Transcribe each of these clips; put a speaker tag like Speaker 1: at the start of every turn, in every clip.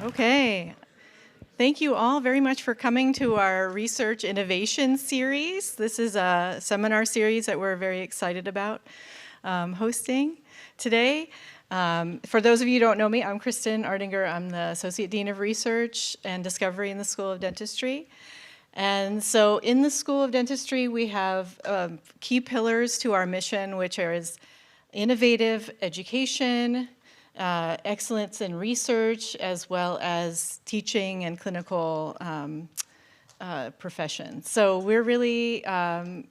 Speaker 1: Okay. Thank you all very much for coming to our Research Innovation Series. This is a seminar series that we're very excited about hosting today. For those of you who don't know me, I'm Kristen Ardinger. I'm the Associate Dean of Research and Discovery in the School of Dentistry. And so in the School of Dentistry, we have key pillars to our mission, which is innovative education, excellence in research, as well as teaching and clinical profession. So we're really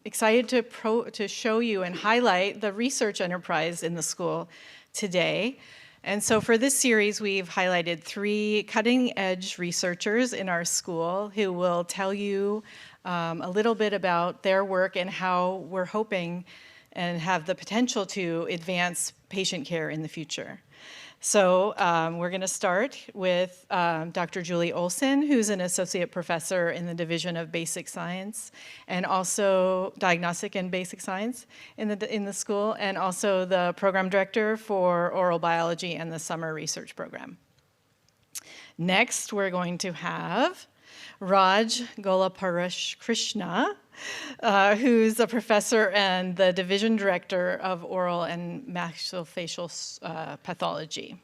Speaker 1: excited to show you and highlight the research enterprise in the school today. And so for this series, we've highlighted 3 cutting-edge researchers in our school who will tell you a little bit about their work and how we're hoping and have the potential to advance patient care in the future. So we're going to start with Dr. Julie Olson, who's an associate professor in the Division of Basic Science and also Diagnostic and Basic Science in the school, and also the program director for oral biology and the summer research program. Next, we're going to have Rajaram Gopalakrishnan, who's a professor and the division director of oral and maxillofacial pathology.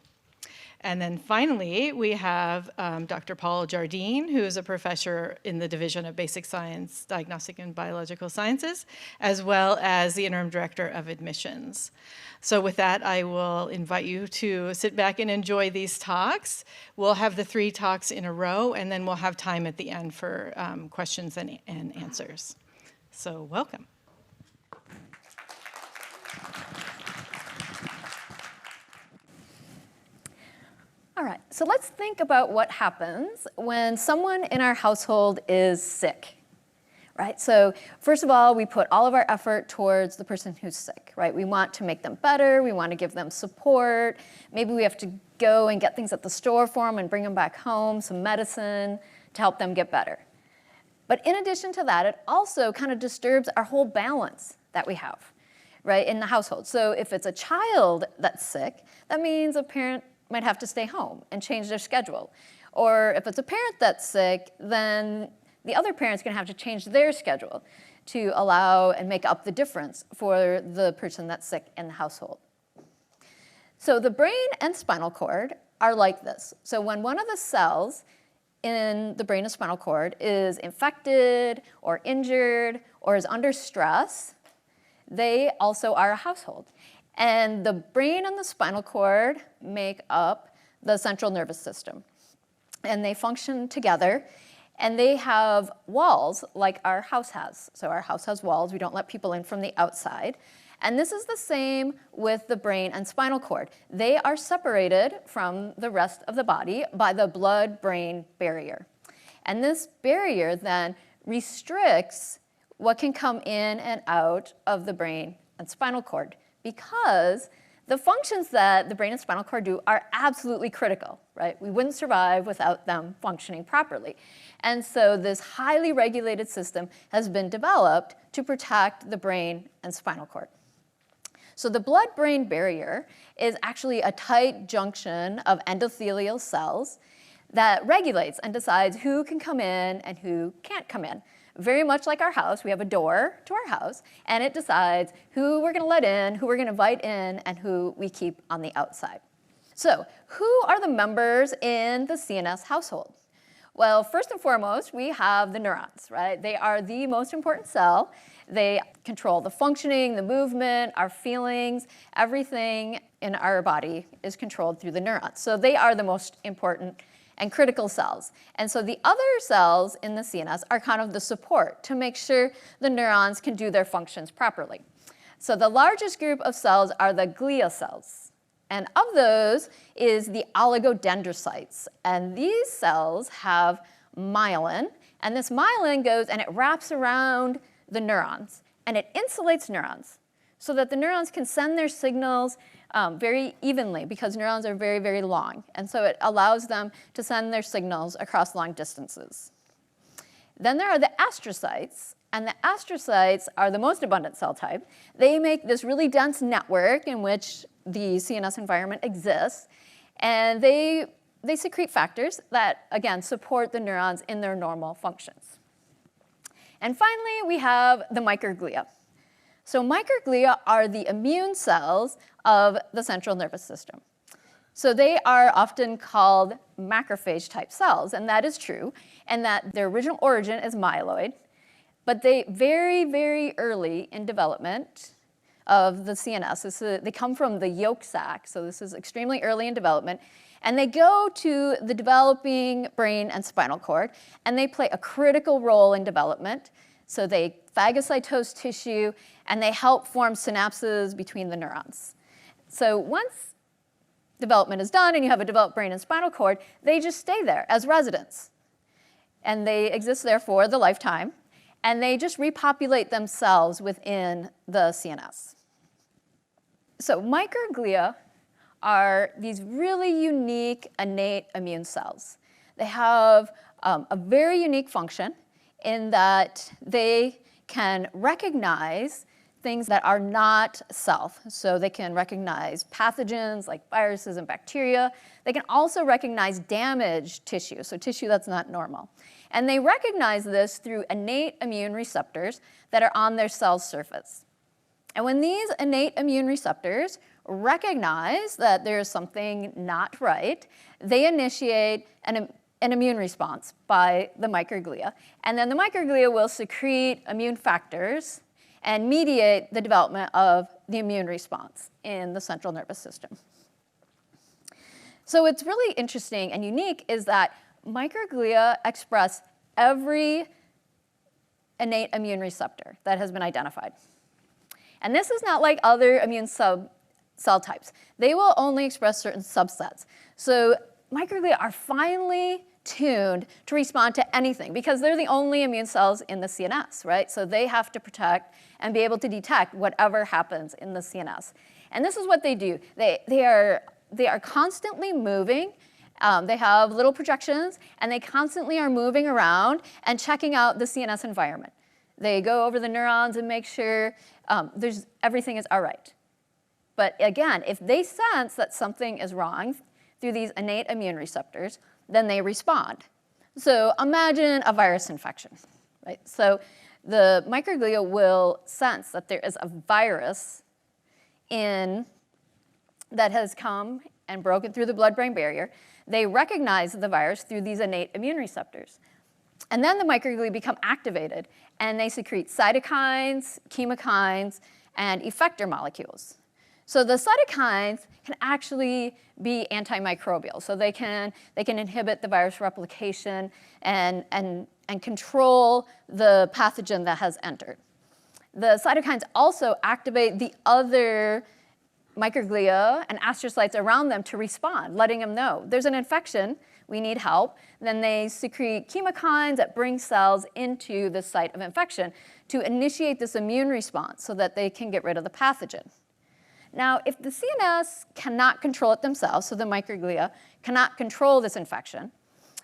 Speaker 1: And then finally, we have Dr. Paul Jardine, who is a professor in the Division of Basic Science, Diagnostic and Biological Sciences, as well as the interim director of admissions. So with that, I will invite you to sit back and enjoy these talks. We'll have the 3 talks in a row, and then we'll have time at the end for questions and answers. So welcome.
Speaker 2: All right, so let's think about what happens when someone in our household is sick, right? So first of all, we put all of our effort towards the person who's sick, right? We want to make them better, we want to give them support. Maybe we have to go and get things at the store for them and bring them back home, some medicine to help them get better. But in addition to that, it also kind of disturbs our whole balance that we have, right, in the household. So if it's a child that's sick, that means a parent might have to stay home and change their schedule. Or if it's a parent that's sick, then the other parent's gonna have to change their schedule to allow and make up the difference for the person that's sick in the household. So the brain and spinal cord are like this. So when one of the cells in the brain and spinal cord is infected or injured or is under stress, they also are a household. And the brain and the spinal cord make up the central nervous system. And they function together, and they have walls like our house has. So our house has walls. We don't let people in from the outside. And this is the same with the brain and spinal cord. They are separated from the rest of the body by the blood-brain barrier. And this barrier then restricts what can come in and out of the brain and spinal cord, because the functions that the brain and spinal cord do are absolutely critical, right? We wouldn't survive without them functioning properly. And so this highly regulated system has been developed to protect the brain and spinal cord. So the blood-brain barrier is actually a tight junction of endothelial cells that regulates and decides who can come in and who can't come in. Very much like our house, we have a door to our house, and it decides who we're gonna let in, who we're gonna invite in, and who we keep on the outside. So who are the members in the CNS household? Well, first and foremost, we have the neurons, right? They are the most important cell. They control the functioning, the movement, our feelings, everything in our body is controlled through the neurons. So they are the most important and critical cells. And so the other cells in the CNS are kind of the support to make sure the neurons can do their functions properly. So the largest group of cells are the glia cells. And of those is the oligodendrocytes. And these cells have myelin. And this myelin goes and it wraps around the neurons. And it insulates neurons so that the neurons can send their signals very evenly, because neurons are very, very long. And so it allows them to send their signals across long distances. Then there are the astrocytes. And the astrocytes are the most abundant cell type. They make this really dense network in which the CNS environment exists. And they they secrete factors that, again, support the neurons in their normal functions. And finally, we have the microglia. So microglia are the immune cells of the central nervous system. So they are often called macrophage-type cells, and that is true, and that their original origin is myeloid, but they very, very early in development of the CNS, they come from the yolk sac, so this is extremely early in development, and they go to the developing brain and spinal cord, and they play a critical role in development. So they phagocytose tissue, and they help form synapses between the neurons. So once development is done and you have a developed brain and spinal cord, they just stay there as residents. And they exist there for the lifetime, and they just repopulate themselves within the CNS. So microglia are these really unique innate immune cells. They have a very unique function in that they can recognize things that are not self. So they can recognize pathogens like viruses and bacteria. They can also recognize damaged tissue, so tissue that's not normal. And they recognize this through innate immune receptors that are on their cell surface. And when these innate immune receptors recognize that there's something not right, they initiate an immune response by the microglia. And then the microglia will secrete immune factors and mediate the development of the immune response in the central nervous system. So what's really interesting and unique is that microglia express every innate immune receptor that has been identified. And this is not like other immune cell types. They will only express certain subsets. So microglia are finely tuned to respond to anything because they're the only immune cells in the CNS, right? So they have to protect and be able to detect whatever happens in the CNS. And this is what they do. They are constantly moving. They have little projections, and they constantly are moving around and checking out the CNS environment. They go over the neurons and make sure everything is all right. But again, if they sense that something is wrong through these innate immune receptors, then they respond. So imagine a virus infection, right? So the microglia will sense that there is a virus that has come and broken through the blood-brain barrier. They recognize the virus through these innate immune receptors. And then the microglia become activated, and they secrete cytokines, chemokines, and effector molecules. So the cytokines can actually be antimicrobial. So they can inhibit the virus replication and control the pathogen that has entered. The cytokines also activate the other microglia and astrocytes around them to respond, letting them know there's an infection, we need help. Then they secrete chemokines that bring cells into the site of infection to initiate this immune response so that they can get rid of the pathogen. Now, if the CNS cannot control it themselves, so the microglia cannot control this infection,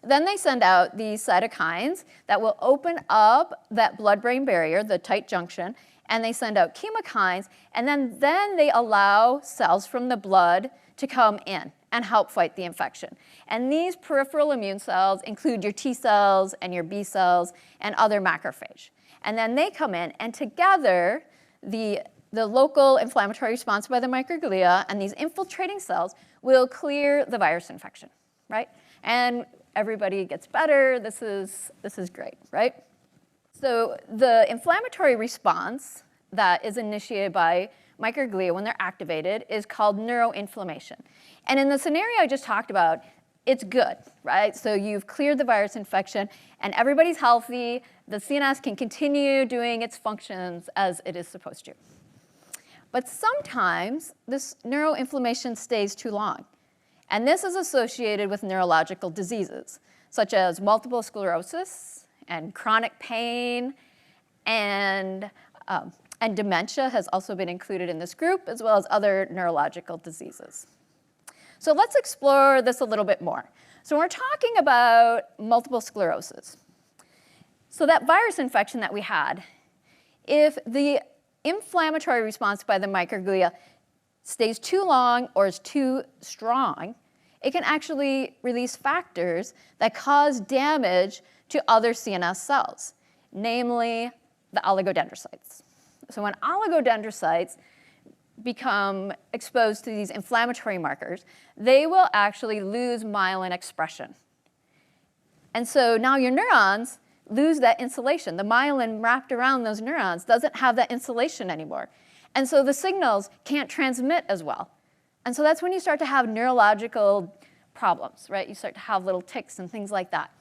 Speaker 2: then they send out these cytokines that will open up that blood-brain barrier, the tight junction, and they send out chemokines, and then they allow cells from the blood to come in and help fight the infection. And these peripheral immune cells include your T cells and your B cells and other macrophage. And then they come in, and together, the local inflammatory response by the microglia and these infiltrating cells will clear the virus infection, right? And everybody gets better. This is great, right? So the inflammatory response that is initiated by microglia when they're activated is called neuroinflammation. And in the scenario I just talked about, it's good, right? So you've cleared the virus infection, and everybody's healthy. The CNS can continue doing its functions as it is supposed to. But sometimes this neuroinflammation stays too long. And this is associated with neurological diseases, such as multiple sclerosis and chronic pain, and dementia has also been included in this group, as well as other neurological diseases. So let's explore this a little bit more. So we're talking about multiple sclerosis. So that virus infection that we had, if the inflammatory response by the microglia stays too long or is too strong, it can actually release factors that cause damage to other CNS cells, namely the oligodendrocytes. So when oligodendrocytes become exposed to these inflammatory markers, they will actually lose myelin expression. And so now your neurons lose that insulation. The myelin wrapped around those neurons doesn't have that insulation anymore. And so the signals can't transmit as well. And so that's when you start to have neurological problems, right? You start to have little tics and things like that.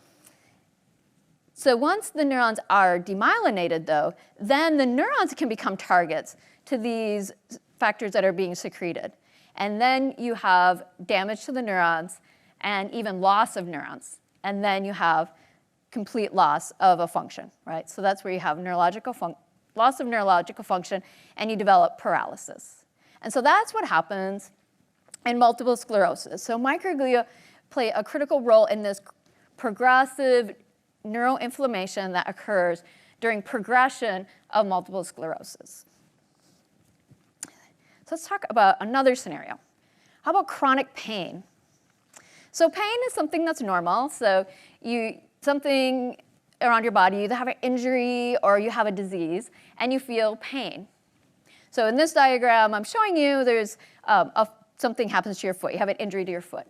Speaker 2: So once the neurons are demyelinated, though, then the neurons can become targets to these factors that are being secreted. And then you have damage to the neurons and even loss of neurons. And then you have complete loss of a function, right? So that's where you have loss of neurological function, and you develop paralysis. And so that's what happens in multiple sclerosis. So microglia play a critical role in this progressive neuroinflammation that occurs during progression of multiple sclerosis. So let's talk about another scenario. How about chronic pain? So pain is something that's normal. So something around your body, you either have an injury or you have a disease, and you feel pain. So in this diagram I'm showing you, there's something happens to your foot. You have an injury to your foot.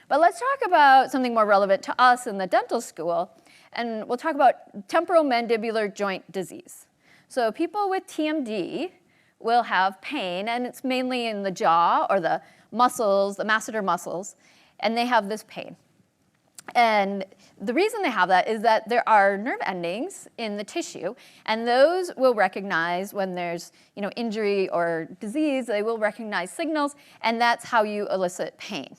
Speaker 2: But let's talk about something more relevant to us in the dental school, and we'll talk about temporal mandibular joint disease. So people with TMD will have pain, and it's mainly in the jaw or the muscles, the masseter muscles, and they have this pain. And the reason they have that is that there are nerve endings in the tissue, and those will recognize when there's injury or disease, they will recognize signals, and that's how you elicit pain.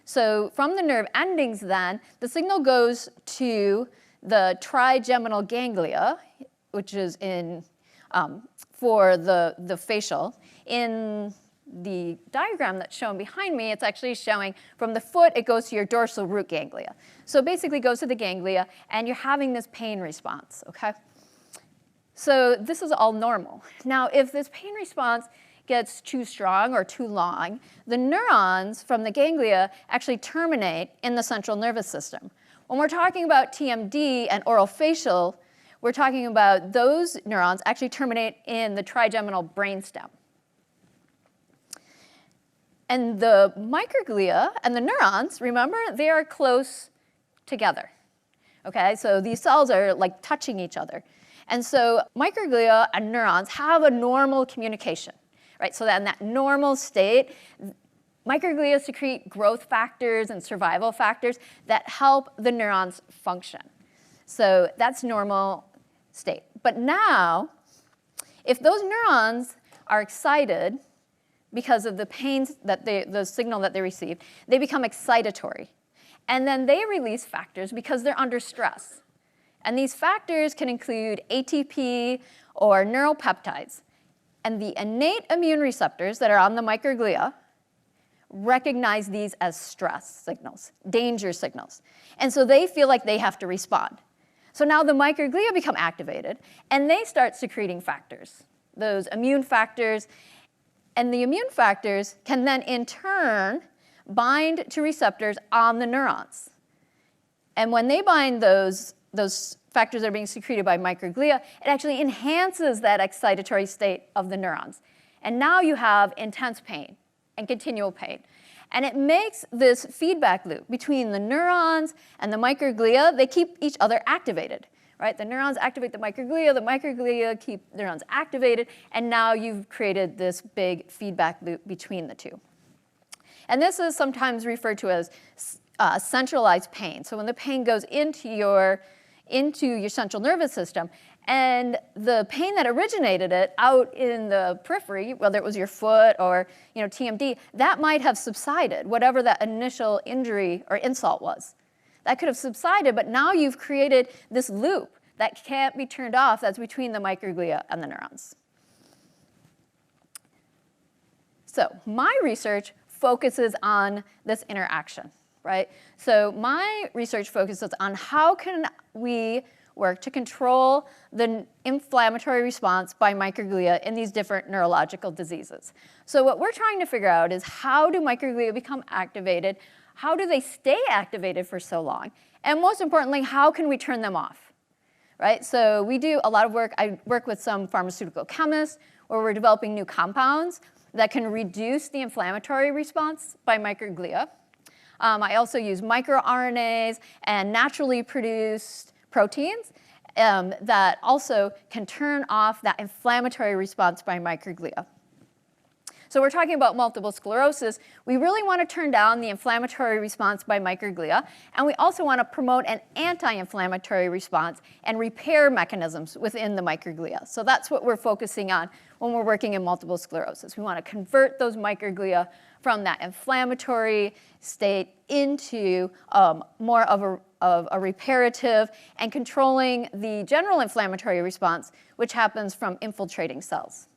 Speaker 2: So from the nerve endings then, the signal goes to the trigeminal ganglia, which is in for the facial. In the diagram that's shown behind me, it's actually showing from the foot, it goes to your dorsal root ganglia. So basically it goes to the ganglia, and you're having this pain response, okay? So this is all normal. Now, if this pain response gets too strong or too long, the neurons from the ganglia actually terminate in the central nervous system. When we're talking about TMD and orofacial, we're talking about those neurons actually terminate in the trigeminal brainstem. And the microglia and the neurons, remember, they are close together. Okay, so these cells are like touching each other. And so microglia and neurons have a normal communication, right? So that in that normal state, microglia secrete growth factors and survival factors that help the neurons function. So that's normal state. But now, if those neurons are excited because of the pain that the signal that they received, they become excitatory. And then they release factors because they're under stress. And these factors can include ATP or neuropeptides. And the innate immune receptors that are on the microglia recognize these as stress signals, danger signals. And so they feel like they have to respond. So now the microglia become activated, and they start secreting factors, those immune factors. And the immune factors can then, in turn, bind to receptors on the neurons. And when they bind those factors that are being secreted by microglia, it actually enhances that excitatory state of the neurons. And now you have intense pain and continual pain. And it makes this feedback loop between the neurons and the microglia. They keep each other activated. Right? The neurons activate the microglia keep the neurons activated, and now you've created this big feedback loop between the two. And this is sometimes referred to as centralized pain. So when the pain goes into your central nervous system, and the pain that originated it out in the periphery, whether it was your foot or TMD, that might have subsided, whatever that initial injury or insult was. That could have subsided, but now you've created this loop that can't be turned off that's between the microglia and the neurons. So my research focuses on this interaction, right? So my research focuses on how can we work to control the inflammatory response by microglia in these different neurological diseases. So what we're trying to figure out is how do microglia become activated? How do they stay activated for so long? And most importantly, how can we turn them off? Right? So we do a lot of work. I work with some pharmaceutical chemists where we're developing new compounds that can reduce the inflammatory response by microglia. I also use microRNAs and naturally produced proteins that also can turn off that inflammatory response by microglia. So we're talking about multiple sclerosis. We really want to turn down the inflammatory response by microglia, and we also want to promote an anti-inflammatory response and repair mechanisms within the microglia. So that's what we're focusing on when we're working in multiple sclerosis. We want to convert those microglia from that inflammatory state into more of a reparative and controlling the general inflammatory response, which happens from infiltrating cells.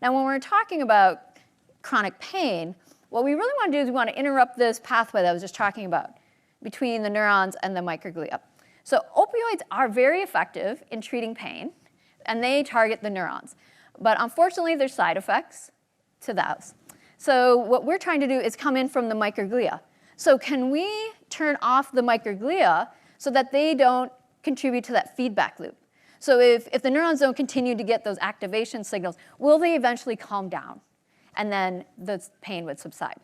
Speaker 2: Now, when we're talking about chronic pain, what we really want to do is we want to interrupt this pathway that I was just talking about between the neurons and the microglia. So opioids are very effective in treating pain, and they target the neurons. But unfortunately, there's side effects to those. So what we're trying to do is come in from the microglia. So can we turn off the microglia so that they don't contribute to that feedback loop? So if the neurons don't continue to get those activation signals, will they eventually calm down? And then the pain would subside.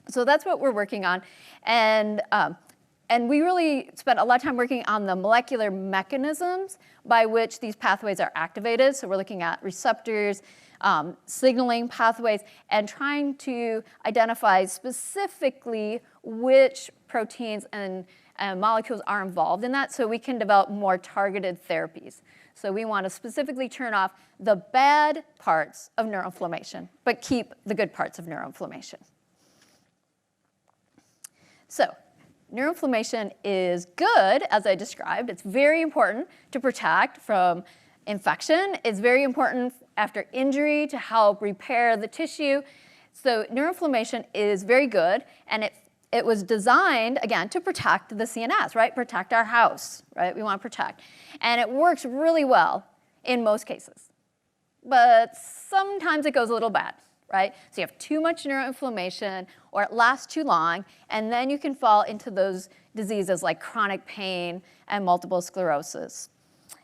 Speaker 2: So that's what we're working on. And we really spent a lot of time working on the molecular mechanisms by which these pathways are activated. So we're looking at receptors, signaling pathways, and trying to identify specifically which proteins and molecules are involved in that so we can develop more targeted therapies. So we want to specifically turn off the bad parts of neuroinflammation, but keep the good parts of neuroinflammation. So neuroinflammation is good, as I described. It's very important to protect from infection. It's very important after injury to help repair the tissue. So neuroinflammation is very good, and it was designed, again, to protect the CNS, right? Protect our house, right? We want to protect. And it works really well in most cases. But sometimes it goes a little bad, right? So you have too much neuroinflammation, or it lasts too long, and then you can fall into those diseases like chronic pain and multiple sclerosis.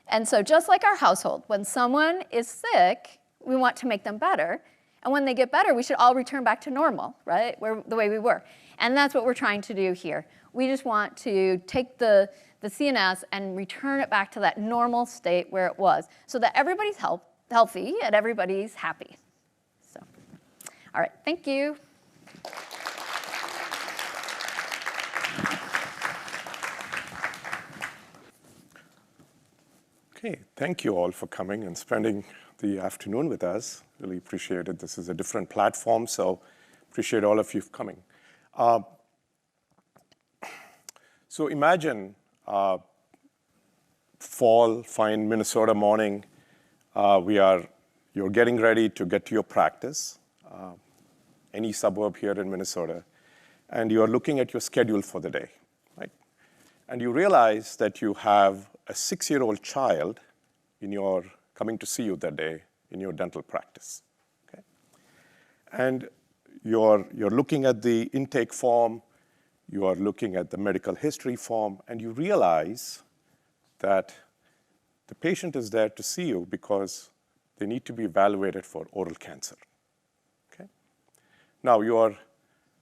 Speaker 2: And so just like our household, when someone is sick, we want to make them better. And when they get better, we should all return back to normal, right? The way we were. And that's what we're trying to do here. We just want to take the CNS and return it back to that normal state where it was so that everybody's healthy and everybody's happy. So, all right, thank you.
Speaker 3: Okay, thank you all for coming and spending the afternoon with us. Really appreciate it. This is a different platform, so appreciate all of you coming. So imagine fall, fine Minnesota morning. You're getting ready to get to your practice, any suburb here in Minnesota, and you're looking at your schedule for the day, right? And you realize that you have a 6-year-old child coming to see you that day in your dental practice, okay? And you're looking at the intake form, you are looking at the medical history form, and you realize that the patient is there to see you because they need to be evaluated for oral cancer, okay? Now,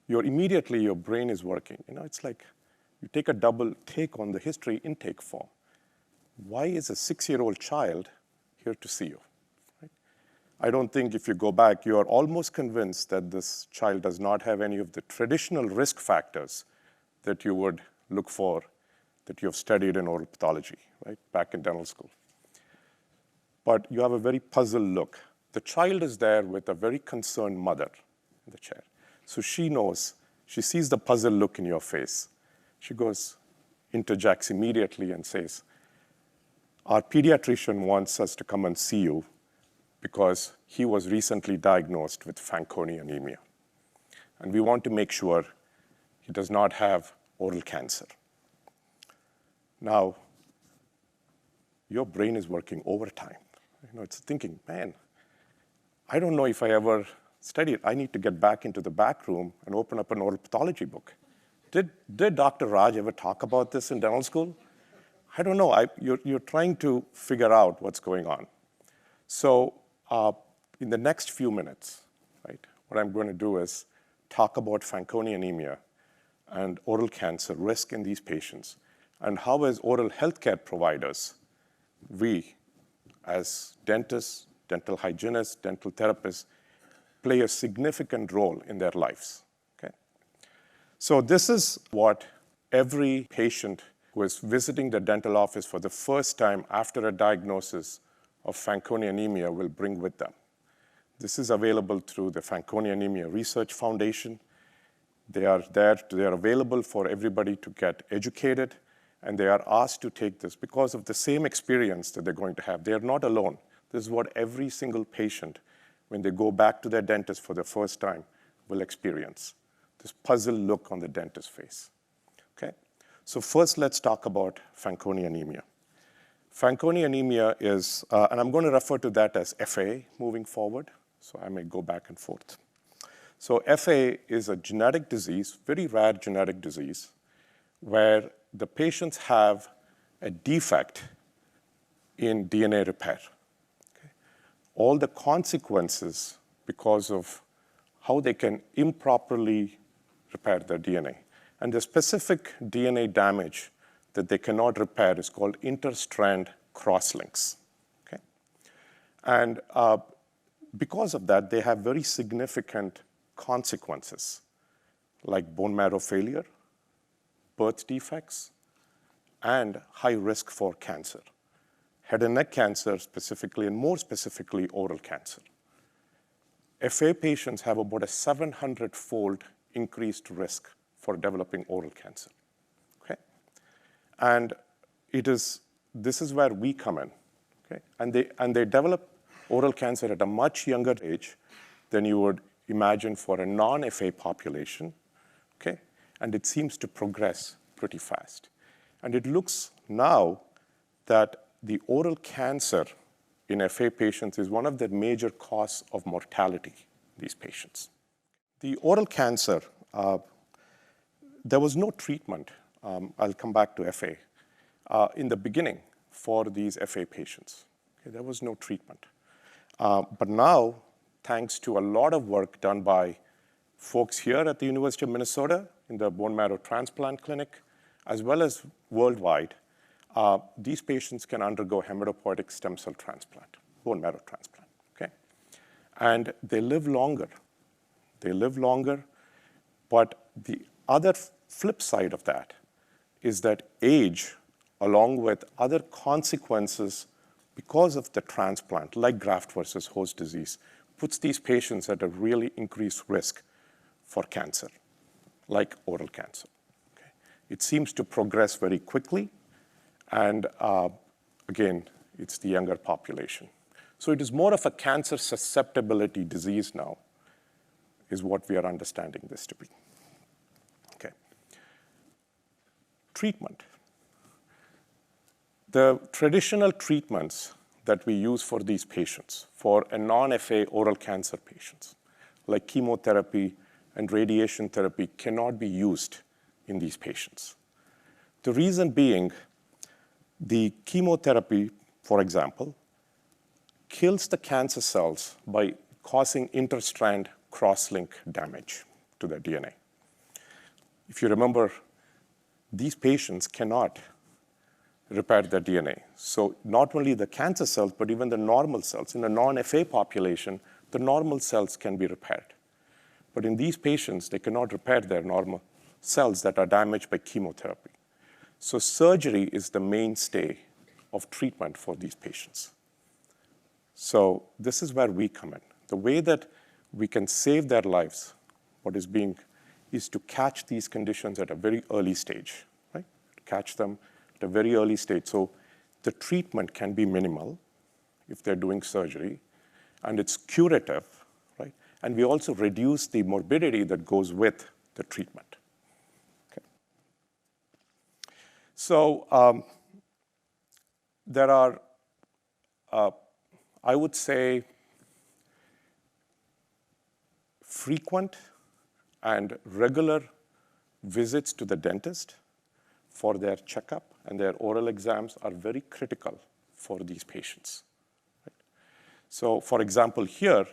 Speaker 3: immediately your brain is working. It's like you take a double take on the history intake form. Why is a 6-year-old child here to see you? Right? I don't think if you go back, you are almost convinced that this child does not have any of the traditional risk factors that you would look for, that you have studied in oral pathology, right, back in dental school. But you have a very puzzled look. The child is there with a very concerned mother in the chair. So she knows, she sees the puzzled look in your face. She interjects immediately and says, our pediatrician wants us to come and see you because he was recently diagnosed with Fanconi anemia. And we want to make sure he does not have oral cancer. Now, your brain is working overtime. It's thinking, man, I don't know if I ever studied. I need to get back into the back room and open up an oral pathology book. did Dr. Raj ever talk about this in dental school? I don't know. You're trying to figure out what's going on. So in the next few minutes, right, what I'm going to do is talk about Fanconi anemia and oral cancer risk in these patients, and how as oral healthcare providers, we as dentists, dental hygienists, dental therapists, play a significant role in their lives. Okay? So this is what every patient who is visiting the dental office for the first time after a diagnosis of Fanconi anemia will bring with them. This is available through the Fanconi Anemia Research Foundation. They are available for everybody to get educated, and they are asked to take this because of the same experience that they're going to have. They are not alone. This is what every single patient, when they go back to their dentist for the first time, will experience. This puzzled look on the dentist's face. Okay? So first, let's talk about Fanconi anemia. Fanconi anemia is, and I'm going to refer to that as FA moving forward, so I may go back and forth. So FA is a genetic disease, very rare genetic disease, where the patients have a defect in DNA repair. Okay? All the consequences because of how they can improperly repair their DNA. And the specific DNA damage that they cannot repair is called interstrand crosslinks. Okay? And because of that, they have very significant consequences, like bone marrow failure, birth defects, and high risk for cancer. Head and neck cancer specifically, and more specifically, oral cancer. FA patients have about a 700-fold increased risk for developing oral cancer. Okay? And this is where we come in. Okay? And they develop oral cancer at a much younger age than you would imagine for a non-FA population. Okay? And it seems to progress pretty fast. And it looks now that the oral cancer in FA patients is one of the major causes of mortality in these patients. The oral cancer, there was no treatment, I'll come back to FA, in the beginning for these FA patients. Okay, there was no treatment. But now, thanks to a lot of work done by folks here at the University of Minnesota in the bone marrow transplant clinic, as well as worldwide, these patients can undergo hematopoietic stem cell transplant, bone marrow transplant. Okay? And they live longer. They live longer, but the other flip side of that is that age, along with other consequences because of the transplant, like graft versus host disease, puts these patients at a really increased risk for cancer, like oral cancer. Okay? It seems to progress very quickly, and again, it's the younger population. So it is more of a cancer susceptibility disease now, is what we are understanding this to be. Okay. Treatment. The traditional treatments that we use for these patients, for a non-FA oral cancer patients, like chemotherapy and radiation therapy, cannot be used in these patients. The reason being, the chemotherapy, for example, kills the cancer cells by causing interstrand crosslink damage to their DNA. If you remember, these patients cannot repair their DNA. So not only the cancer cells, but even the normal cells. In the non-FA population, the normal cells can be repaired. But in these patients, they cannot repair their normal cells that are damaged by chemotherapy. So surgery is the mainstay of treatment for these patients. So this is where we come in. The way that we can save their lives, is to catch these conditions at a very early stage, right? Catch them at a very early stage. So the treatment can be minimal if they're doing surgery, and it's curative, right? And we also reduce the morbidity that goes with the treatment. Okay. So there are, I would say, frequent and regular visits to the dentist for their checkup and their oral exams are very critical for these patients. Right? So for example, here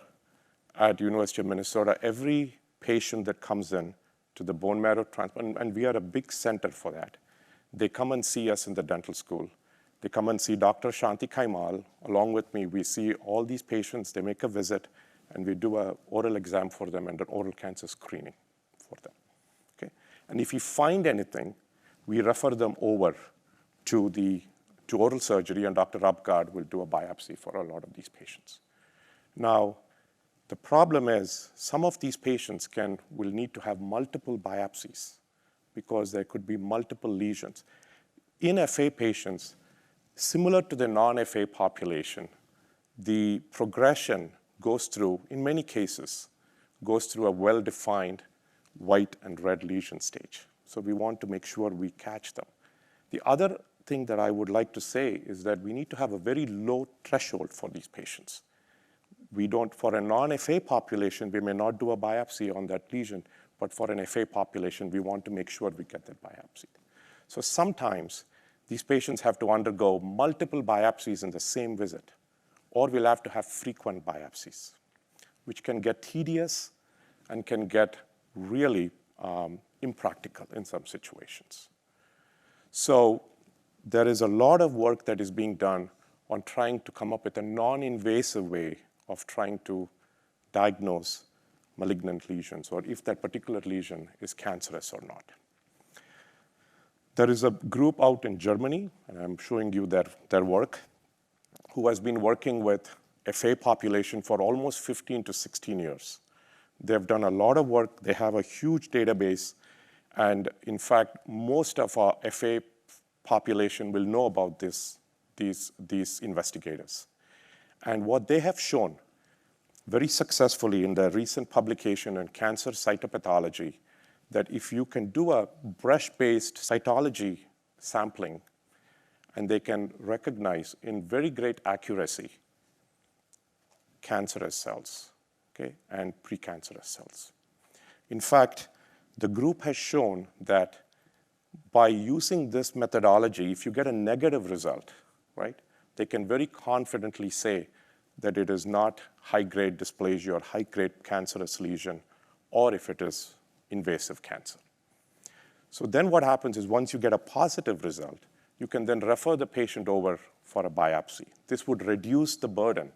Speaker 3: at University of Minnesota, every patient that comes in to the bone marrow transplant, and we are a big center for that, they come and see us in the dental school. They come and see Dr. Shanti Kaimal. Along with me, we see all these patients. They make a visit, and we do an oral exam for them and an oral cancer screening for them. Okay? And if we find anything, we refer them over to oral surgery, and Dr. Upgard will do a biopsy for a lot of these patients. Now, the problem is some of these patients will need to have multiple biopsies because there could be multiple lesions. In FA patients, similar to the non-FA population, the progression goes through, in many cases, goes through a well-defined white and red lesion stage. So we want to make sure we catch them. The other thing that I would like to say is that we need to have a very low threshold for these patients. For a non-FA population, we may not do a biopsy on that lesion, but for an FA population, we want to make sure we get that biopsy. So sometimes these patients have to undergo multiple biopsies in the same visit, or we'll have to have frequent biopsies, which can get tedious and can get really impractical in some situations. So there is a lot of work that is being done on trying to come up with a non-invasive way of trying to diagnose malignant lesions, or if that particular lesion is cancerous or not. There is a group out in Germany, and I'm showing you their work, who has been working with FA population for almost 15 to 16 years. They've done a lot of work. They have a huge database. And in fact, most of our FA population will know about these investigators. And what they have shown very successfully in their recent publication in Cancer Cytopathology, that if you can do a brush-based cytology sampling, and they can recognize in very great accuracy cancerous cells, okay, and precancerous cells. In fact, the group has shown that by using this methodology, if you get a negative result, right, they can very confidently say that it is not high-grade dysplasia or high-grade cancerous lesion, or if it is invasive cancer. So then what happens is once you get a positive result, you can then refer the patient over for a biopsy. This would reduce the burden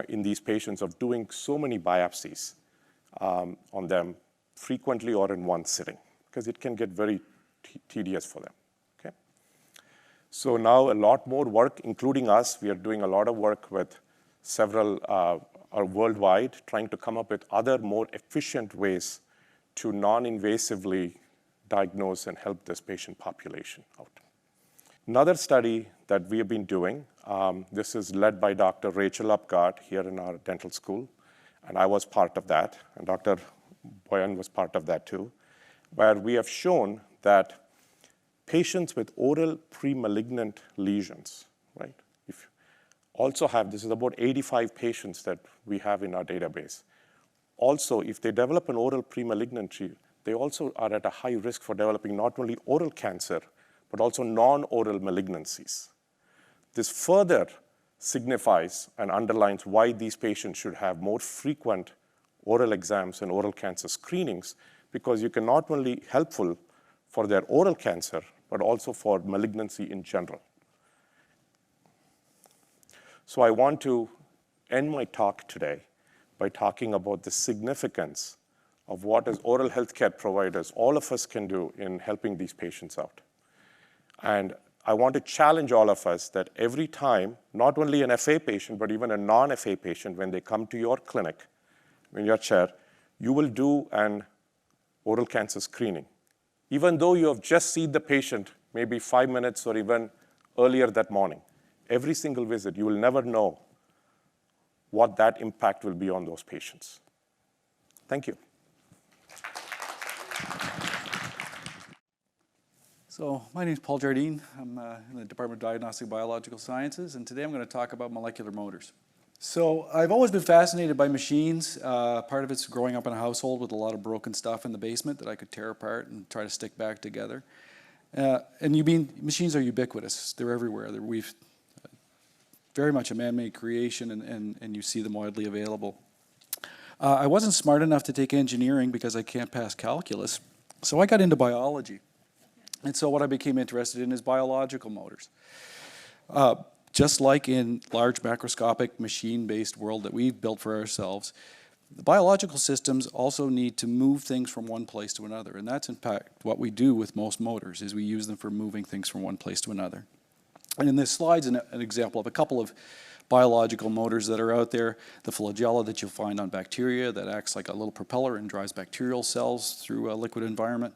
Speaker 3: in these patients of doing so many biopsies on them frequently or in one sitting, because it can get very tedious for them. Okay? So now a lot more work, including us, we are doing a lot of work with several worldwide, trying to come up with other more efficient ways to non-invasively diagnose and help this patient population out. Another study that we have been doing, this is led by Dr. Rachel Upgard here in our dental school, and I was part of that, and Dr. Boyan was part of that too, where we have shown that patients with oral pre-malignant lesions, right, also have, this is about 85 patients that we have in our database. Also, if they develop an oral pre-malignancy, they also are at a high risk for developing not only oral cancer, but also non-oral malignancies. This further signifies and underlines why these patients should have more frequent oral exams and oral cancer screenings, because you can not only helpful for their oral cancer, but also for malignancy in general. So I want to end my talk today by talking about the significance of what as oral healthcare providers, all of us can do in helping these patients out. And I want to challenge all of us that every time, not only an FA patient, but even a non-FA patient, when they come to your clinic, in your chair, you will do an oral cancer screening. Even though you have just seen the patient maybe 5 minutes or even earlier that morning, every single visit, you will never know what that impact will be on those patients. Thank you.
Speaker 4: So my name is Paul Jardine. I'm in the Department of Diagnostic Biological Sciences, and today I'm going to talk about molecular motors. So I've always been fascinated by machines. Part of it's growing up in a household with a lot of broken stuff in the basement that I could tear apart and try to stick back together. Machines are ubiquitous. They're everywhere. We've very much a man-made creation, and you see them widely available. I wasn't smart enough to take engineering because I can't pass calculus, so I got into biology. And so what I became interested in is biological motors. Just like in large macroscopic machine-based world that we've built for ourselves, the biological systems also need to move things from one place to another. And that's in fact what we do with most motors, is we use them for moving things from one place to another. And in this slide's an example of a couple of biological motors that are out there. The flagella that you'll find on bacteria that acts like a little propeller and drives bacterial cells through a liquid environment.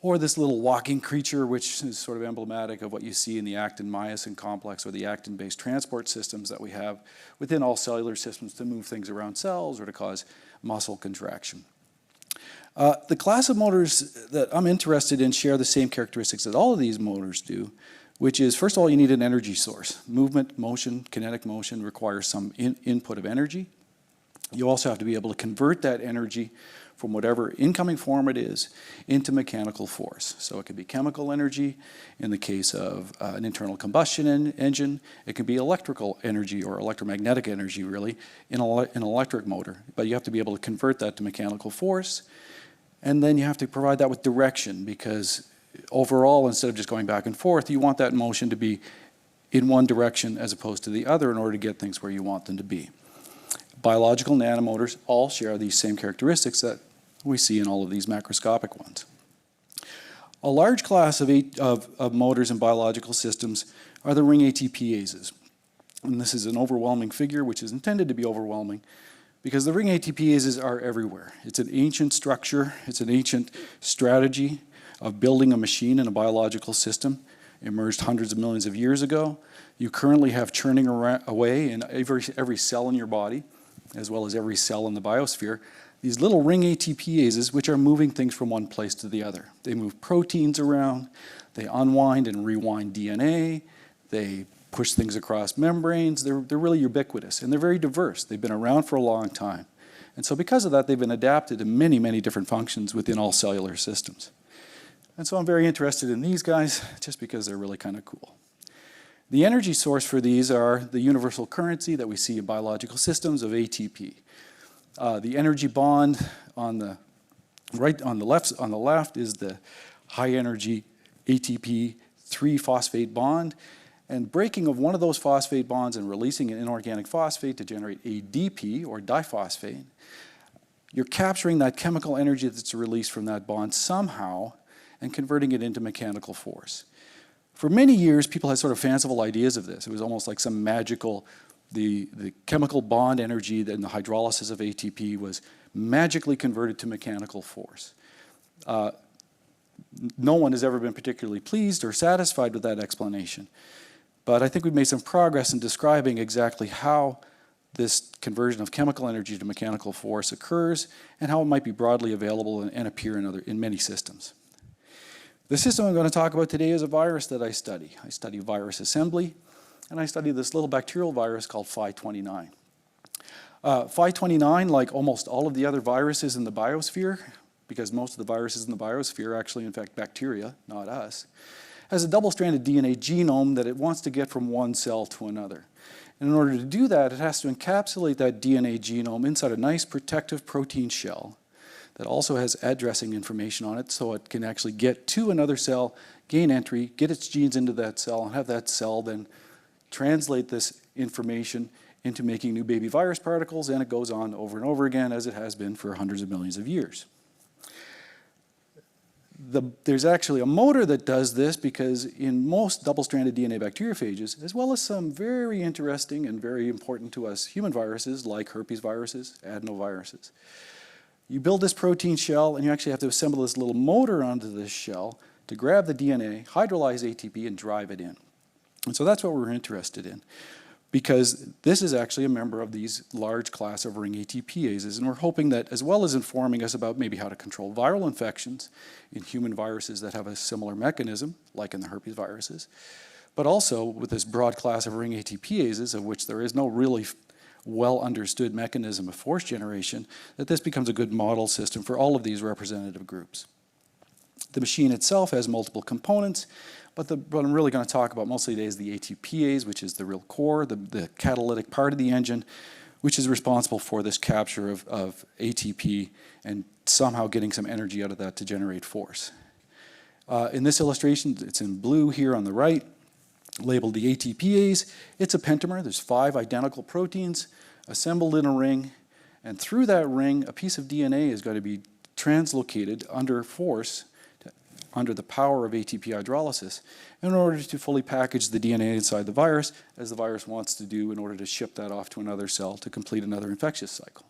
Speaker 4: Or this little walking creature, which is sort of emblematic of what you see in the actin-myosin complex, or the actin-based transport systems that we have within all cellular systems to move things around cells or to cause muscle contraction. The class of motors that I'm interested in share the same characteristics that all of these motors do, which is, first of all, you need an energy source. Movement, motion, kinetic motion requires some input of energy. You also have to be able to convert that energy from whatever incoming form it is into mechanical force. So it could be chemical energy in the case of an internal combustion engine. It can be electrical energy or electromagnetic energy, really, in an electric motor. But you have to be able to convert that to mechanical force. And then you have to provide that with direction, because overall, instead of just going back and forth, you want that motion to be in one direction as opposed to the other in order to get things where you want them to be. Biological nanomotors all share these same characteristics that we see in all of these macroscopic ones. A large class of motors in biological systems are the ring ATPases. And this is an overwhelming figure, which is intended to be overwhelming, because the ring ATPases are everywhere. It's an ancient structure. It's an ancient strategy of building a machine in a biological system. It emerged hundreds of millions of years ago. You currently have churning away in every cell in your body, as well as every cell in the biosphere, these little ring ATPases, which are moving things from one place to the other. They move proteins around, they unwind and rewind DNA, they push things across membranes. They're really ubiquitous, and they're very diverse. They've been around for a long time. And so because of that, they've been adapted to many, many different functions within all cellular systems. And so I'm very interested in these guys just because they're really kind of cool. The energy source for these are the universal currency that we see in biological systems of ATP. The energy bond on the left is the high energy ATP 3-phosphate bond, and breaking of one of those phosphate bonds and releasing an inorganic phosphate to generate ADP, or diphosphate, you're capturing that chemical energy that's released from that bond somehow and converting it into mechanical force. For many years, people had sort of fanciful ideas of this. It was almost like some magical, the chemical bond energy in the hydrolysis of ATP was magically converted to mechanical force. No one has ever been particularly pleased or satisfied with that explanation. But I think we've made some progress in describing exactly how this conversion of chemical energy to mechanical force occurs and how it might be broadly available and appear in many systems. The system I'm going to talk about today is a virus that I study. I study virus assembly, and I study this little bacterial virus called Phi-29. Phi-29, like almost all of the other viruses in the biosphere, because most of the viruses in the biosphere actually infect bacteria, not us, has a double-stranded DNA genome that it wants to get from one cell to another. And in order to do that, it has to encapsulate that DNA genome inside a nice protective protein shell that also has addressing information on it, so it can actually get to another cell, gain entry, get its genes into that cell, and have that cell then translate this information into making new baby virus particles, and it goes on over and over again as it has been for hundreds of millions of years. There's actually a motor that does this, because in most double-stranded DNA bacteriophages, as well as some very interesting and very important to us human viruses like herpes viruses, adenoviruses, you build this protein shell and you actually have to assemble this little motor onto this shell to grab the DNA, hydrolyze ATP, and drive it in. And so that's what we're interested in, because this is actually a member of these large class of ring ATPases, and we're hoping that, as well as informing us about maybe how to control viral infections in human viruses that have a similar mechanism, like in the herpes viruses, but also with this broad class of ring ATPases, of which there is no really well understood mechanism of force generation, that this becomes a good model system for all of these representative groups. The machine itself has multiple components, but what I'm really going to talk about mostly today is the ATPase, which is the real core, the catalytic part of the engine, which is responsible for this capture of ATP and somehow getting some energy out of that to generate force. In this illustration, it's in blue here on the right, labeled the ATPase. It's a pentamer. There's 5 identical proteins assembled in a ring, and through that ring, a piece of DNA is going to be translocated under force, under the power of ATP hydrolysis, in order to fully package the DNA inside the virus, as the virus wants to do in order to ship that off to another cell to complete another infectious cycle.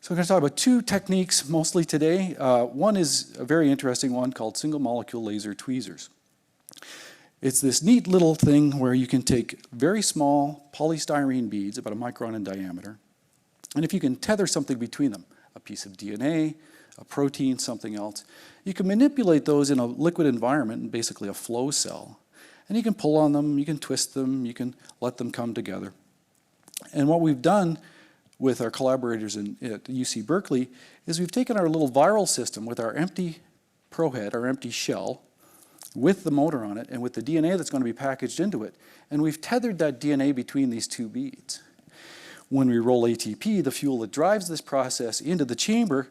Speaker 4: So we're going to talk about 2 techniques mostly today. One is a very interesting one called single molecule laser tweezers. It's this neat little thing where you can take very small polystyrene beads, about a micron in diameter, and if you can tether something between them, a piece of DNA, a protein, something else, you can manipulate those in a liquid environment, basically a flow cell, and you can pull on them, you can twist them, you can let them come together. And what we've done with our collaborators at UC Berkeley is we've taken our little viral system with our empty prohead, our empty shell, with the motor on it and with the DNA that's going to be packaged into it, and we've tethered that DNA between these 2 beads. When we roll ATP, the fuel that drives this process, into the chamber,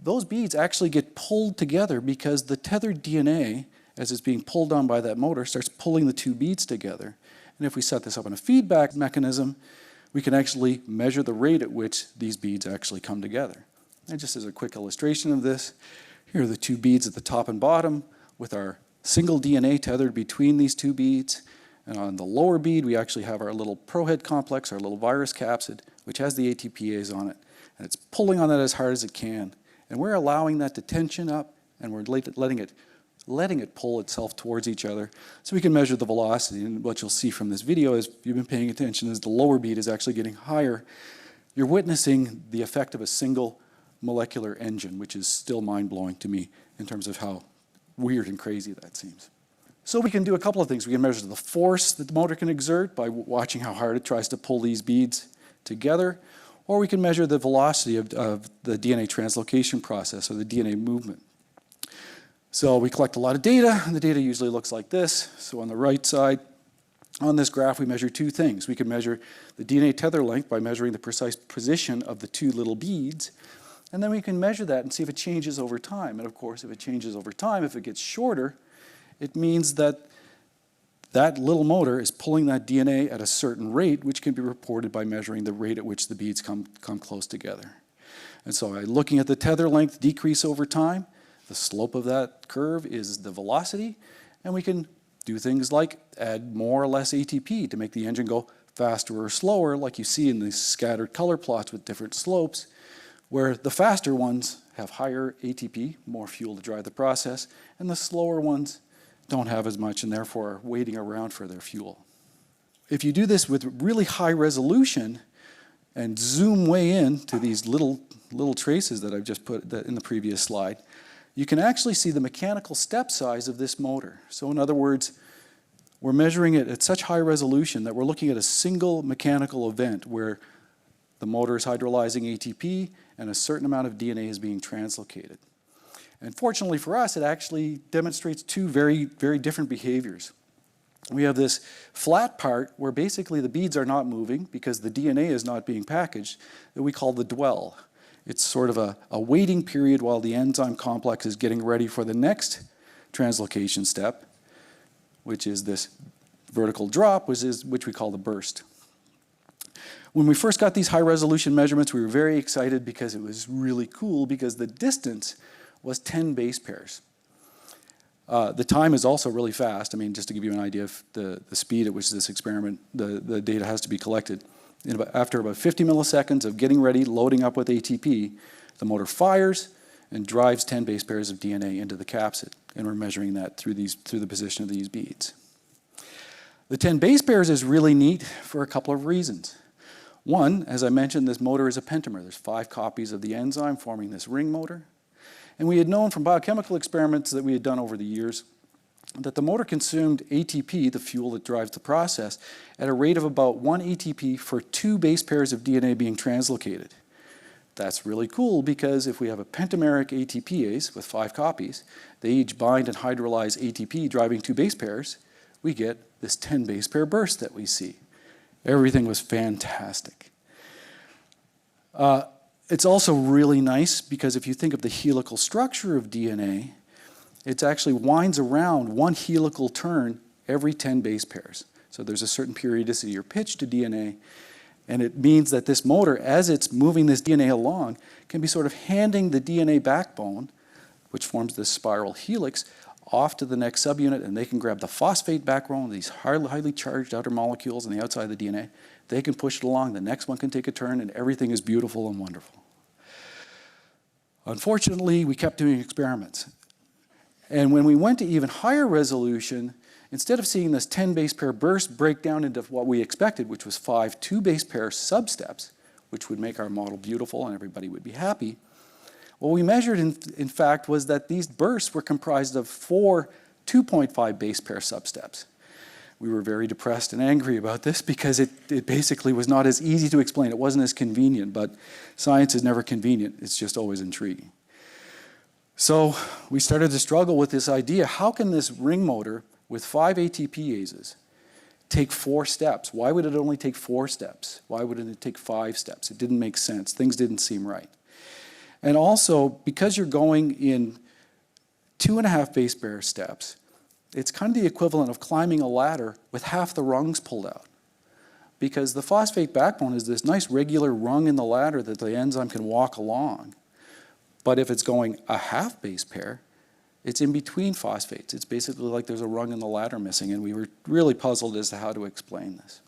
Speaker 4: those beads actually get pulled together because the tethered DNA, as it's being pulled on by that motor, starts pulling the 2 beads together. And if we set this up in a feedback mechanism, we can actually measure the rate at which these beads actually come together. And just as a quick illustration of this, here are the 2 beads at the top and bottom with our single DNA tethered between these 2 beads. And on the lower bead, we actually have our little prohead complex, our little virus capsid, which has the ATPase on it. And it's pulling on that as hard as it can. And we're allowing that to tension up, and we're letting it pull itself towards each other so we can measure the velocity. And what you'll see from this video, as you've been paying attention, is the lower bead is actually getting higher. You're witnessing the effect of a single molecular engine, which is still mind-blowing to me in terms of how weird and crazy that seems. So we can do a couple of things. We can measure the force that the motor can exert by watching how hard it tries to pull these beads together, or we can measure the velocity of the DNA translocation process, or the DNA movement. So we collect a lot of data, and the data usually looks like this. So on the right side, on this graph, we measure 2 things. We can measure the DNA tether length by measuring the precise position of the 2 little beads, and then we can measure that and see if it changes over time. And of course, if it changes over time, if it gets shorter, it means that that little motor is pulling that DNA at a certain rate, which can be reported by measuring the rate at which the beads come close together. And so by looking at the tether length decrease over time, the slope of that curve is the velocity, and we can do things like add more or less ATP to make the engine go faster or slower, like you see in these scattered color plots with different slopes, where the faster ones have higher ATP, more fuel to drive the process, and the slower ones don't have as much and therefore are waiting around for their fuel. If you do this with really high resolution and zoom way in to these little traces that I've just put in the previous slide, you can actually see the mechanical step size of this motor. So in other words, we're measuring it at such high resolution that we're looking at a single mechanical event where the motor is hydrolyzing ATP and a certain amount of DNA is being translocated. And fortunately for us, it actually demonstrates 2 very, very different behaviors. We have this flat part where basically the beads are not moving because the DNA is not being packaged, that we call the dwell. It's sort of a waiting period while the enzyme complex is getting ready for the next translocation step, which is this vertical drop, which we call the burst. When we first got these high-resolution measurements, we were very excited because it was really cool because the distance was 10 base pairs. The time is also really fast. I mean, just to give you an idea of the speed at which this experiment, the data has to be collected. After about 50 milliseconds of getting ready, loading up with ATP, the motor fires and drives 10 base pairs of DNA into the capsid. And we're measuring that through the position of these beads. The 10 base pairs is really neat for a couple of reasons. One, as I mentioned, this motor is a pentamer. There's 5 copies of the enzyme forming this ring motor. And we had known from biochemical experiments that we had done over the years that the motor consumed ATP, the fuel that drives the process, at a rate of about 1 ATP for 2 base pairs of DNA being translocated. That's really cool because if we have a pentameric ATPase with 5 copies, they each bind and hydrolyze ATP driving 2 base pairs, we get this 10 base pair burst that we see. Everything was fantastic. It's also really nice because if you think of the helical structure of DNA, it actually winds around 1 helical turn every 10 base pairs. So there's a certain periodicity or pitch to DNA, and it means that this motor, as it's moving this DNA along, can be sort of handing the DNA backbone, which forms this spiral helix, off to the next subunit, and they can grab the phosphate backbone, these highly charged outer molecules on the outside of the DNA. They can push it along, the next one can take a turn, and everything is beautiful and wonderful. Unfortunately, we kept doing experiments. And when we went to even higher resolution, instead of seeing this 10 base pair burst break down into what we expected, which was 5 2 base pair substeps, which would make our model beautiful and everybody would be happy, what we measured in fact was that these bursts were comprised of 4 2.5 base pair substeps. We were very depressed and angry about this because it basically was not as easy to explain. It wasn't as convenient, but science is never convenient. It's just always intriguing. So we started to struggle with this idea. How can this ring motor with 5 ATPases take 4 steps? Why would it only take 4 steps? Why wouldn't it take 5 steps? It didn't make sense. Things didn't seem right. And also, because you're going in 2.5 base pair steps, it's kind of the equivalent of climbing a ladder with half the rungs pulled out. Because the phosphate backbone is this nice regular rung in the ladder that the enzyme can walk along. But if it's going a half base pair, it's in between phosphates. It's basically like there's a rung in the ladder missing, and we were really puzzled as to how to explain this.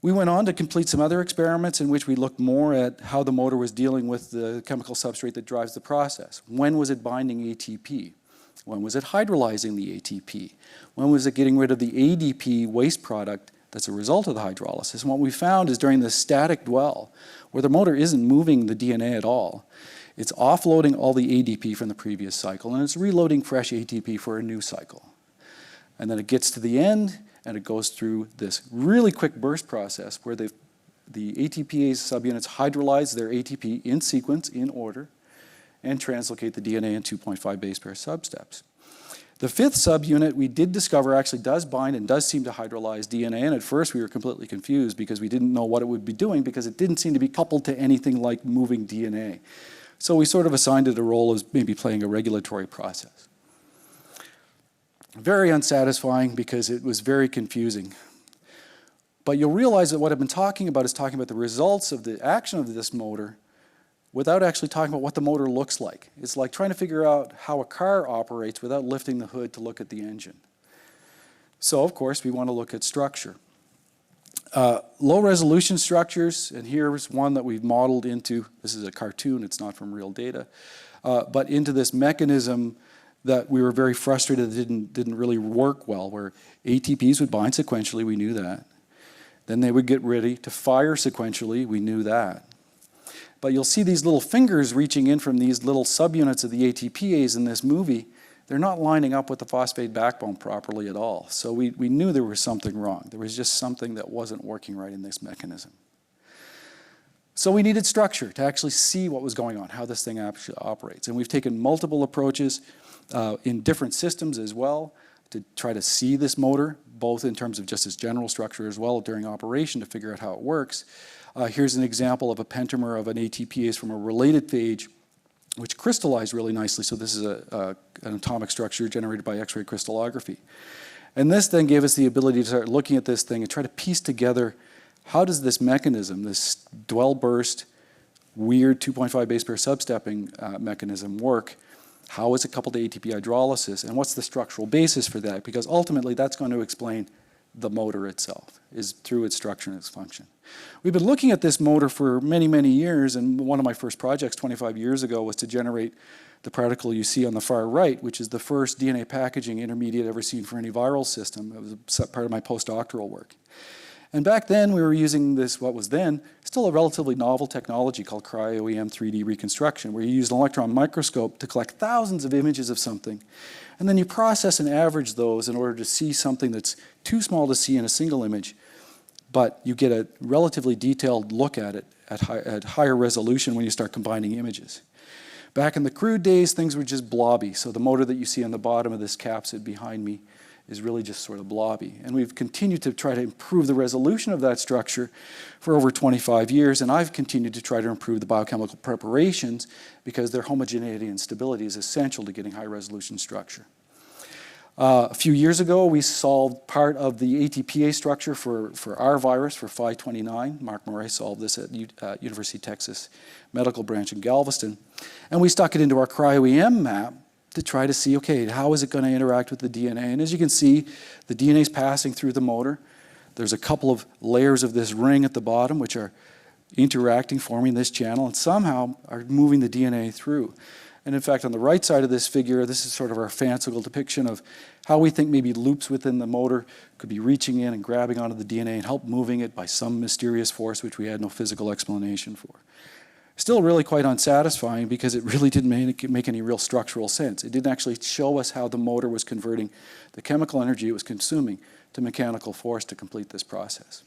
Speaker 4: We went on to complete some other experiments in which we looked more at how the motor was dealing with the chemical substrate that drives the process. When was it binding ATP? When was it hydrolyzing the ATP? When was it getting rid of the ADP waste product that's a result of the hydrolysis? And what we found is during the static dwell, where the motor isn't moving the DNA at all, it's offloading all the ADP from the previous cycle, and it's reloading fresh ATP for a new cycle. And then it gets to the end, and it goes through this really quick burst process where the ATPase subunits hydrolyze their ATP in sequence, in order, and translocate the DNA in 2.5 base pair substeps. The 5th subunit we did discover actually does bind and does seem to hydrolyze DNA, and at first we were completely confused because we didn't know what it would be doing because it didn't seem to be coupled to anything like moving DNA. So we sort of assigned it a role as maybe playing a regulatory process. Very unsatisfying because it was very confusing. But you'll realize that what I've been talking about is talking about the results of the action of this motor without actually talking about what the motor looks like. It's like trying to figure out how a car operates without lifting the hood to look at the engine. So, of course, we want to look at structure. Low-resolution structures, and here's one that we've modeled into, this is a cartoon, it's not from real data, but into this mechanism that we were very frustrated that didn't really work well, where ATPs would bind sequentially, we knew that. Then they would get ready to fire sequentially, we knew that. But you'll see these little fingers reaching in from these little subunits of the ATPase in this movie. They're not lining up with the phosphate backbone properly at all. So we knew there was something wrong. There was just something that wasn't working right in this mechanism. So we needed structure to actually see what was going on, how this thing actually operates. And we've taken multiple approaches in different systems as well to try to see this motor, both in terms of just its general structure as well during operation to figure out how it works. Here's an example of a pentamer of an ATPase from a related phage, which crystallized really nicely. So this is an atomic structure generated by X-ray crystallography. And this then gave us the ability to start looking at this thing and try to piece together how does this mechanism, this dwell burst, weird 2.5 base pair substepping mechanism work? How is it coupled to ATP hydrolysis? And what's the structural basis for that? Because ultimately that's going to explain the motor itself, is through its structure and its function. We've been looking at this motor for many, many years, and one of my first projects 25 years ago was to generate the particle you see on the far right, which is the first DNA packaging intermediate ever seen for any viral system. It was part of my postdoctoral work. And back then, we were using this, what was then still a relatively novel technology called cryo-EM 3D reconstruction, where you use an electron microscope to collect thousands of images of something, and then you process and average those in order to see something that's too small to see in a single image, but you get a relatively detailed look at it at higher resolution when you start combining images. Back in the crude days, things were just blobby, so the motor that you see on the bottom of this capsid behind me is really just sort of blobby. And we've continued to try to improve the resolution of that structure for over 25 years, and I've continued to try to improve the biochemical preparations because their homogeneity and stability is essential to getting high resolution structure. A few years ago, we solved part of the ATPase structure for our virus, for Phi29. Mark Murray solved this at University of Texas Medical Branch in Galveston. And we stuck it into our cryo-EM map to try to see, okay, how is it going to interact with the DNA? And as you can see, the DNA is passing through the motor. There's a couple of layers of this ring at the bottom which are interacting, forming this channel, and somehow are moving the DNA through. And in fact, on the right side of this figure, this is sort of our fanciful depiction of how we think maybe loops within the motor could be reaching in and grabbing onto the DNA and help moving it by some mysterious force which we had no physical explanation for. Still really quite unsatisfying because it really didn't make any real structural sense. It didn't actually show us how the motor was converting the chemical energy it was consuming to mechanical force to complete this process.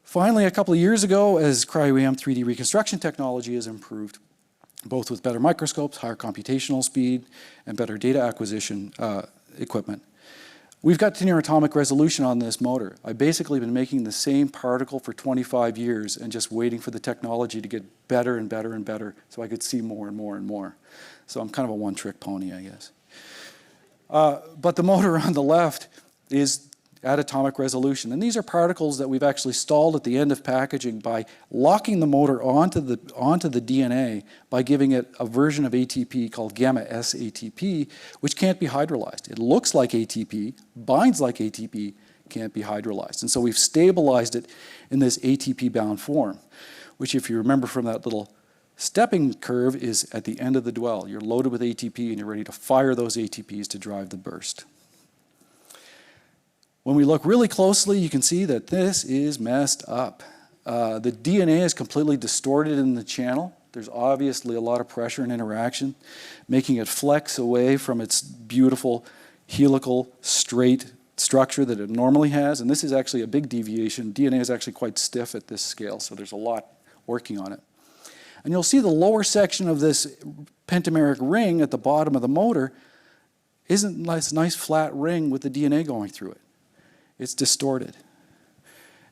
Speaker 4: Finally, a couple of years ago, as cryo-EM 3D reconstruction technology has improved, both with better microscopes, higher computational speed, and better data acquisition equipment, we've got to near atomic resolution on this motor. I've basically been making the same particle for 25 years and just waiting for the technology to get better and better and better so I could see more and more and more. So I'm kind of a one-trick pony, I guess. But the motor on the left is at atomic resolution. And these are particles that we've actually stalled at the end of packaging by locking the motor onto the DNA by giving it a version of ATP called gamma S ATP, which can't be hydrolyzed. It looks like ATP, binds like ATP, can't be hydrolyzed. And so we've stabilized it in this ATP-bound form, which, if you remember from that little stepping curve, is at the end of the dwell. You're loaded with ATP and you're ready to fire those ATPs to drive the burst. When we look really closely, you can see that this is messed up. The DNA is completely distorted in the channel. There's obviously a lot of pressure and interaction, making it flex away from its beautiful helical, straight structure that it normally has. And this is actually a big deviation. DNA is actually quite stiff at this scale, so there's a lot working on it. And you'll see the lower section of this pentameric ring at the bottom of the motor isn't this nice flat ring with the DNA going through it. It's distorted.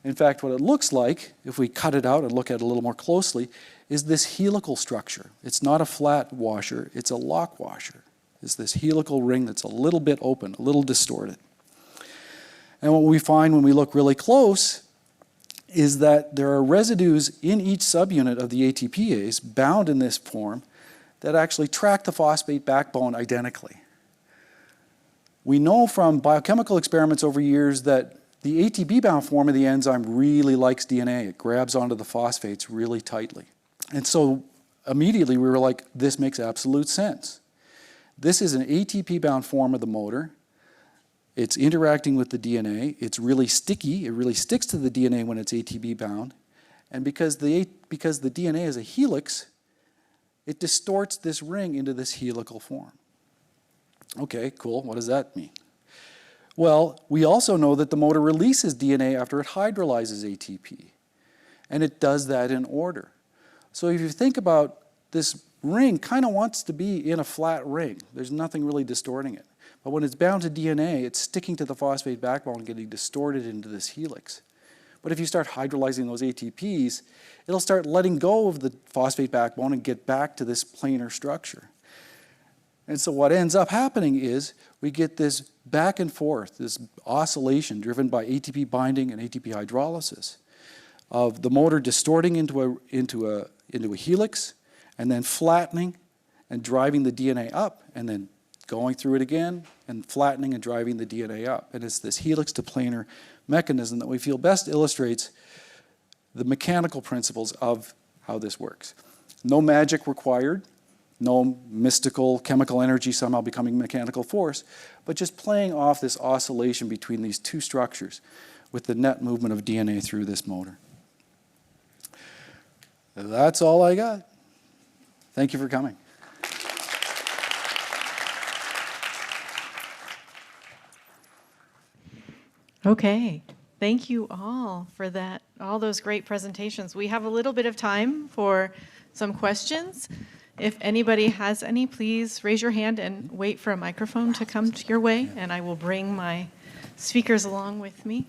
Speaker 4: In fact, what it looks like, if we cut it out and look at it a little more closely, is this helical structure. It's not a flat washer, it's a lock washer. It's this helical ring that's a little bit open, a little distorted. And what we find when we look really close is that there are residues in each subunit of the ATPase bound in this form that actually track the phosphate backbone identically. We know from biochemical experiments over years that the ATP-bound form of the enzyme really likes DNA. It grabs onto the phosphates really tightly. And so immediately we were like, this makes absolute sense. This is an ATP-bound form of the motor. It's interacting with the DNA. It's really sticky. It really sticks to the DNA when it's ATP-bound. And because the DNA is a helix, it distorts this ring into this helical form. Okay, cool. What does that mean? Well, we also know that the motor releases DNA after it hydrolyzes ATP. And it does that in order. So if you think about this ring, kind of wants to be in a flat ring. There's nothing really distorting it. But when it's bound to DNA, it's sticking to the phosphate backbone and getting distorted into this helix. But if you start hydrolyzing those ATPs, it'll start letting go of the phosphate backbone and get back to this planar structure. And so what ends up happening is we get this back and forth, this oscillation driven by ATP binding and ATP hydrolysis of the motor distorting into a helix and then flattening and driving the DNA up and then going through it again and flattening and driving the DNA up. And it's this helix to planar mechanism that we feel best illustrates the mechanical principles of how this works. No magic required. No mystical chemical energy somehow becoming mechanical force, but just playing off this oscillation between these two structures, with the net movement of DNA through this motor. That's all I got. Thank you for coming.
Speaker 1: Okay, thank you all for that, all those great presentations. We have a little bit of time for some questions. If anybody has any, please raise your hand and wait for a microphone to come your way, and I will bring my speakers along with me.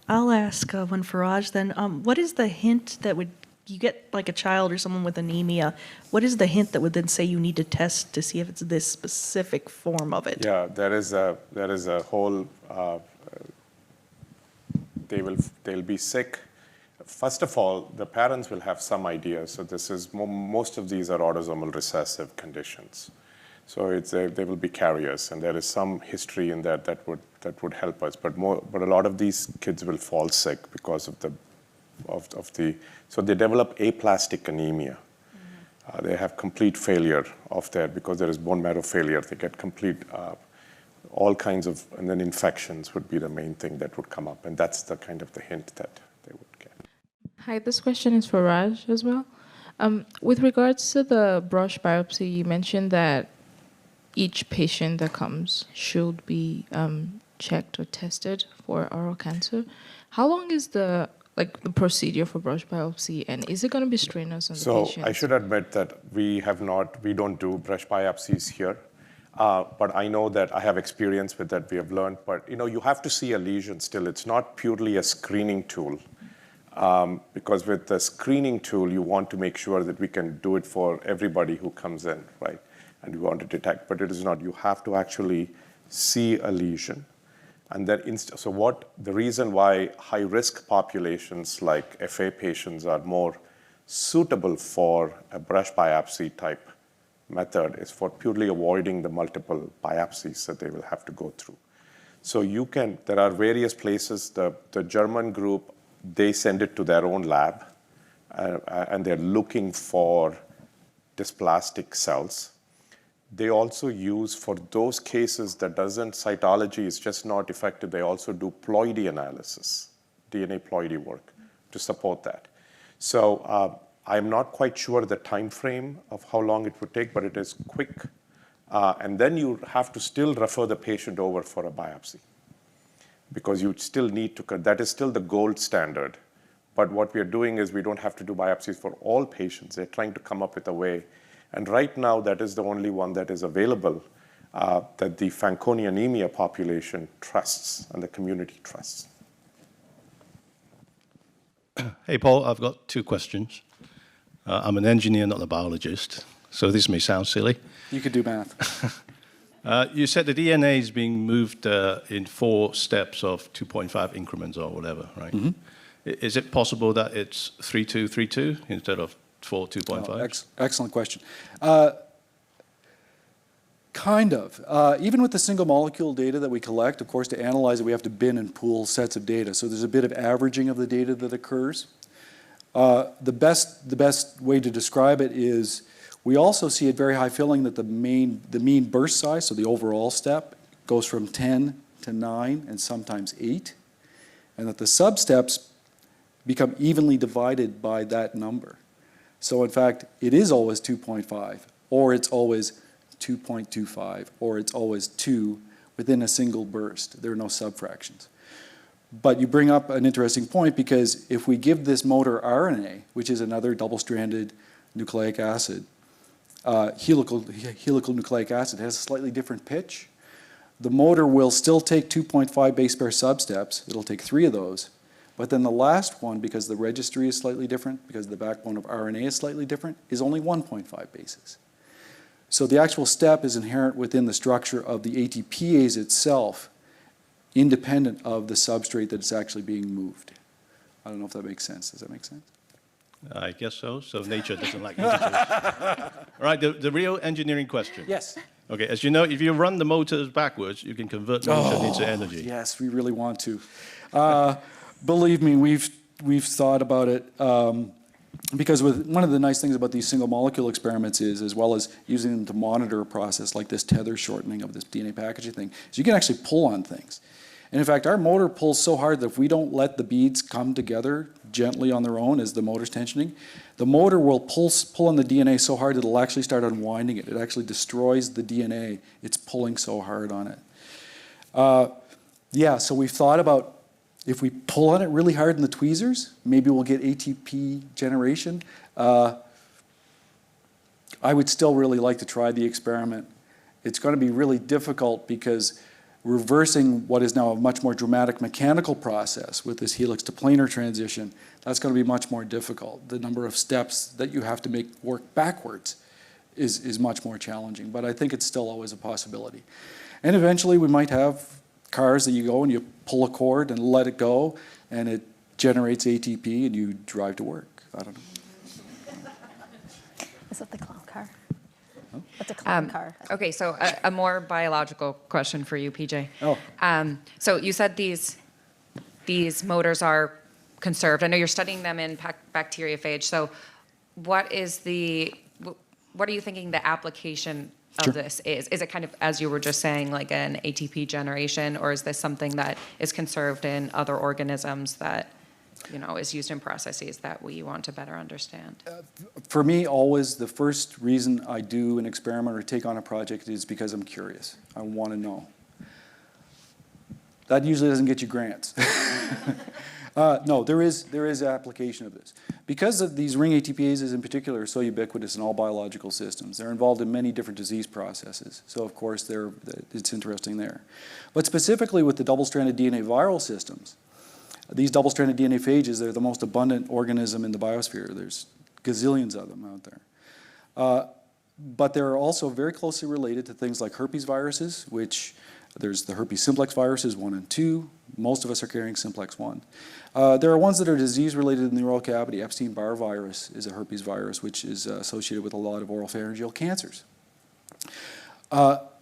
Speaker 5: I'll ask one for Raj then. What is the hint that would, you get like a child or someone with anemia, what is the hint that would then say you need to test to see if it's this specific form of it?
Speaker 3: Yeah, there is a whole, they'll be sick. First of all, the parents will have some idea. So this is, most of these are autosomal recessive conditions. So they will be carriers, and there is some history in that would help us. But a lot of these kids will fall sick because of the so they develop aplastic anemia. Mm-hmm. They have complete failure of that because there is bone marrow failure. They get complete all kinds of, and then infections would be the main thing that would come up, and that's the kind of the hint that they would get.
Speaker 6: Hi, this question is for Raj as well. With regards to the brush biopsy, you mentioned that each patient that comes should be checked or tested for oral cancer. How long is the procedure for brush biopsy, and is it going to be strenuous on the patient?
Speaker 3: So I should admit that we don't do brush biopsies here, but I know that I have experience with that. We have learned, but you have to see a lesion still. It's not purely a screening tool, because with the screening tool, you want to make sure that we can do it for everybody who comes in, right? And we want to detect, but it is not. You have to actually see a lesion. And then, the reason why high-risk populations like FA patients are more suitable for a brush biopsy type method is for purely avoiding the multiple biopsies that they will have to go through. So there are various places, the German group, they send it to their own lab, and they're looking for dysplastic cells. They also use, for those cases that cytology is just not effective, they also do ploidy analysis, DNA ploidy work to support that. So I'm not quite sure the time frame of how long it would take, but it is quick. And then you have to still refer the patient over for a biopsy, because you still need to, that is still the gold standard. But what we are doing is we don't have to do biopsies for all patients. They're trying to come up with a way. And right now, that is the only one that is available that the Fanconi anemia population trusts and the community trusts.
Speaker 7: Hey, Paul, I've got two questions. I'm an engineer, not a biologist, so this may sound silly.
Speaker 4: You could do math.
Speaker 7: You said the DNA is being moved in 4 steps of 2.5 increments or whatever, right? Mm-hmm. Is it possible that it's 3-2-3-2 instead of 4 2.5?
Speaker 4: Excellent question. Kind of. Even with the single molecule data that we collect, of course, to analyze it, we have to bin and pool sets of data. So there's a bit of averaging of the data that occurs. The best way to describe it is we also see at very high filling that the mean burst size, so the overall step, goes from 10 to 9 and sometimes 8, and that the sub-steps become evenly divided by that number. So in fact, it is always 2.5, or it's always 2.25, or it's always 2 within a single burst. There are no subfractions. But you bring up an interesting point, because if we give this motor RNA, which is another double-stranded nucleic acid, helical nucleic acid, has a slightly different pitch. The motor will still take 2.5 base pair substeps. It'll take 3 of those. But then the last one, because the registry is slightly different, because the backbone of RNA is slightly different, is only 1.5 bases. So the actual step is inherent within the structure of the ATPase itself, independent of the substrate that's actually being moved. I don't know if that makes sense. Does that make sense?
Speaker 7: I guess so. So nature doesn't like integers. All right, the real engineering question.
Speaker 4: Yes.
Speaker 7: Okay, as you know, if you run the motors backwards, you can convert motion into energy.
Speaker 4: Yes, we really want to. Believe me, we've thought about it, because one of the nice things about these single molecule experiments is, as well as using them to monitor a process like this tether shortening of this DNA packaging thing, is you can actually pull on things. And in fact, our motor pulls so hard that if we don't let the beads come together gently on their own as the motor's tensioning, the motor will pull on the DNA so hard it'll actually start unwinding it. It actually destroys the DNA. It's pulling so hard on it. Yeah, so we've thought about if we pull on it really hard in the tweezers, maybe we'll get ATP generation. I would still really like to try the experiment. It's going to be really difficult because reversing what is now a much more dramatic mechanical process with this helix to planar transition, that's going to be much more difficult. The number of steps that you have to make work backwards is much more challenging, but I think it's still always a possibility. And eventually we might have cars that you go and you pull a cord and let it go, and it generates ATP and you drive to work. I don't know.
Speaker 2: Is that the clown car? What's a clown car?
Speaker 8: Okay, so a more biological question for you, PJ.
Speaker 4: Oh.
Speaker 8: So you said these motors are conserved. I know you're studying them in bacteriophage. So what are you thinking the application of this is? Is it kind of, as you were just saying, like an ATP generation, or is this something that is conserved in other organisms that, is used in processes that we want to better understand?
Speaker 4: For me, always the first reason I do an experiment or take on a project is because I'm curious. I want to know. That usually doesn't get you grants. No, there is application of this. Because of these ring ATPases in particular are so ubiquitous in all biological systems, they're involved in many different disease processes. So of course, it's interesting there. But specifically with the double-stranded DNA viral systems, these double-stranded DNA phages, they're the most abundant organism in the biosphere. There's gazillions of them out there. But they're also very closely related to things like herpes viruses, which there's the herpes simplex viruses 1 and 2. Most of us are carrying simplex 1. There are ones that are disease-related in the oral cavity. Epstein-Barr virus is a herpes virus, which is associated with a lot of oropharyngeal cancers.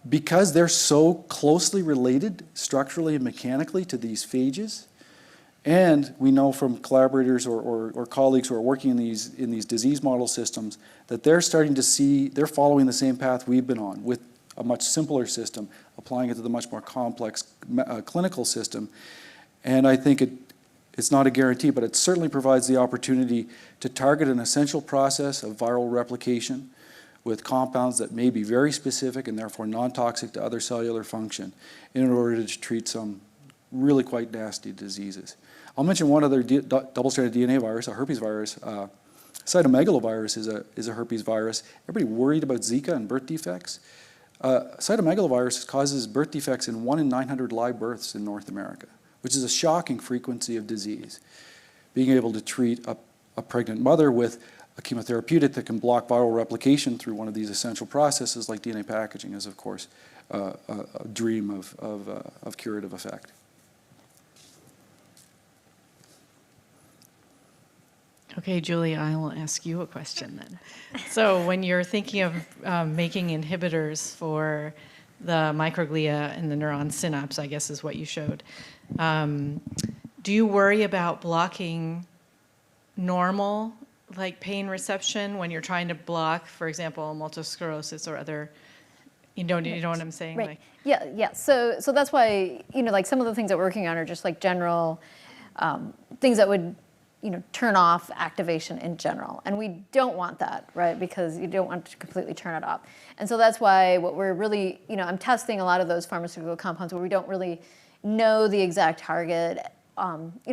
Speaker 4: Because they're so closely related structurally and mechanically to these phages, and we know from collaborators or colleagues who are working in these disease model systems that they're starting to see, they're following the same path we've been on with a much simpler system, applying it to the much more complex clinical system. And I think it's not a guarantee, but it certainly provides the opportunity to target an essential process of viral replication with compounds that may be very specific and therefore non-toxic to other cellular function in order to treat some really quite nasty diseases. I'll mention one other double-stranded DNA virus, a herpes virus. Cytomegalovirus is a herpes virus. Everybody worried about Zika and birth defects? Cytomegalovirus causes birth defects in 1 in 900 live births in North America, which is a shocking frequency of disease. Being able to treat a pregnant mother with a chemotherapeutic that can block viral replication through one of these essential processes like DNA packaging is, of course, a dream of curative effect.
Speaker 1: Okay, Julie, I will ask you a question then. So when you're thinking of making inhibitors for the microglia and the neuron synapse, I guess is what you showed, do you worry about blocking normal, like pain reception when you're trying to block, for example, multiple sclerosis or other, you know what I'm saying?
Speaker 2: Right.
Speaker 1: Like,
Speaker 2: Yeah. So that's why, like some of the things that we're working on are just like general things that would, turn off activation in general. And we don't want that, right? Because you don't want to completely turn it off. And so that's why what we're really, I'm testing a lot of those pharmaceutical compounds where we don't really know the exact target,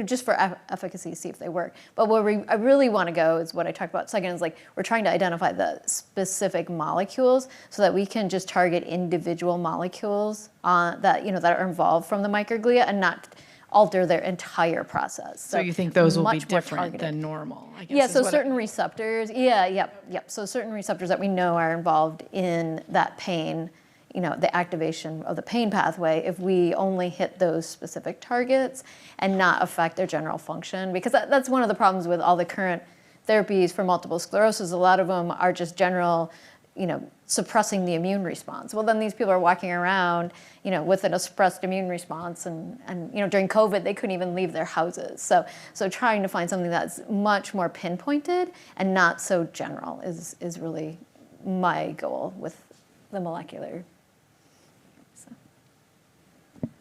Speaker 2: just for efficacy, see if they work. But where I really want to go is what I talked about a second, is like we're trying to identify the specific molecules so that we can just target individual molecules that, that are involved from the microglia and not alter their entire process.
Speaker 1: so you think those will be
Speaker 2: much more
Speaker 1: different
Speaker 2: targeted.
Speaker 1: than normal, I guess.
Speaker 2: Yeah,
Speaker 1: is
Speaker 2: so
Speaker 1: what
Speaker 2: certain receptors, yep. So certain receptors that we know are involved in that pain, the activation of the pain pathway, if we only hit those specific targets and not affect their general function. Because that's one of the problems with all the current therapies for multiple sclerosis. A lot of them are just general, suppressing the immune response. Well, then these people are walking around, with a suppressed immune response, and during COVID they couldn't even leave their houses. So trying to find something that's much more pinpointed and not so general is really my goal with the molecular. So.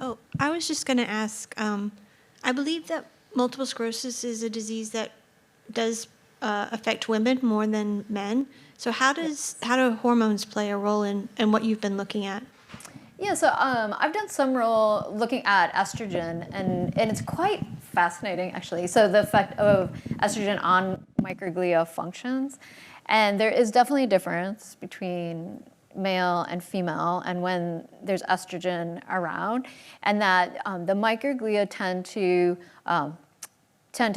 Speaker 9: Oh, I was just going to ask, I believe that multiple sclerosis is a disease that does affect women more than men. So how do hormones play a role in what you've been looking at?
Speaker 2: Yeah, so I've done some role looking at estrogen, and it's quite fascinating, actually. So the effect of estrogen on microglia functions. And there is definitely a difference between male and female, and when there's estrogen around, and that the microglia tend to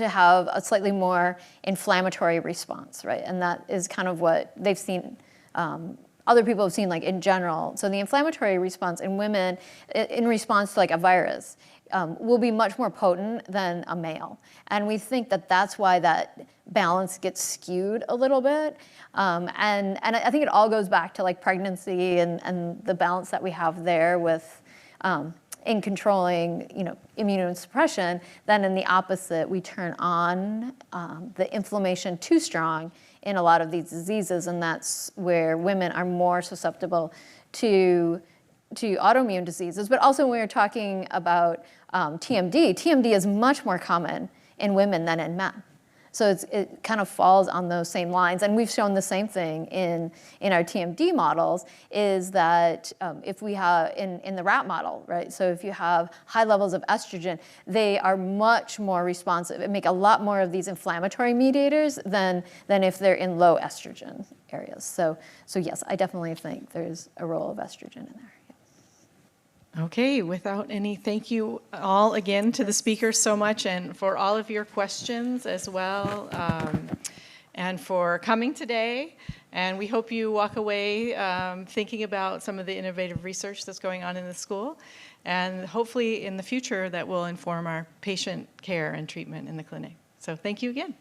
Speaker 2: have a slightly more inflammatory response, right? And that is kind of what they've seen, other people have seen, like in general. So the inflammatory response in women, in response to like a virus, will be much more potent than a male. And we think that that's why that balance gets skewed a little bit. And I think it all goes back to like pregnancy and the balance that we have there with in controlling, immunosuppression. Then in the opposite, we turn on the inflammation too strong in a lot of these diseases, and that's where women are more susceptible to autoimmune diseases. But also when we're talking about TMD is much more common in women than in men. So it kind of falls on those same lines. And we've shown the same thing in our TMD models, is that if we have, in the rat model, right? So if you have high levels of estrogen, they are much more responsive and make a lot more of these inflammatory mediators than if they're in low estrogen areas. So yes, I definitely think there's a role of estrogen in there.
Speaker 1: Okay, without any, thank you all again to the speakers so much, and for all of your questions as well, and for coming today. And we hope you walk away thinking about some of the innovative research that's going on in the school, and hopefully in the future that will inform our patient care and treatment in the clinic. So thank you again.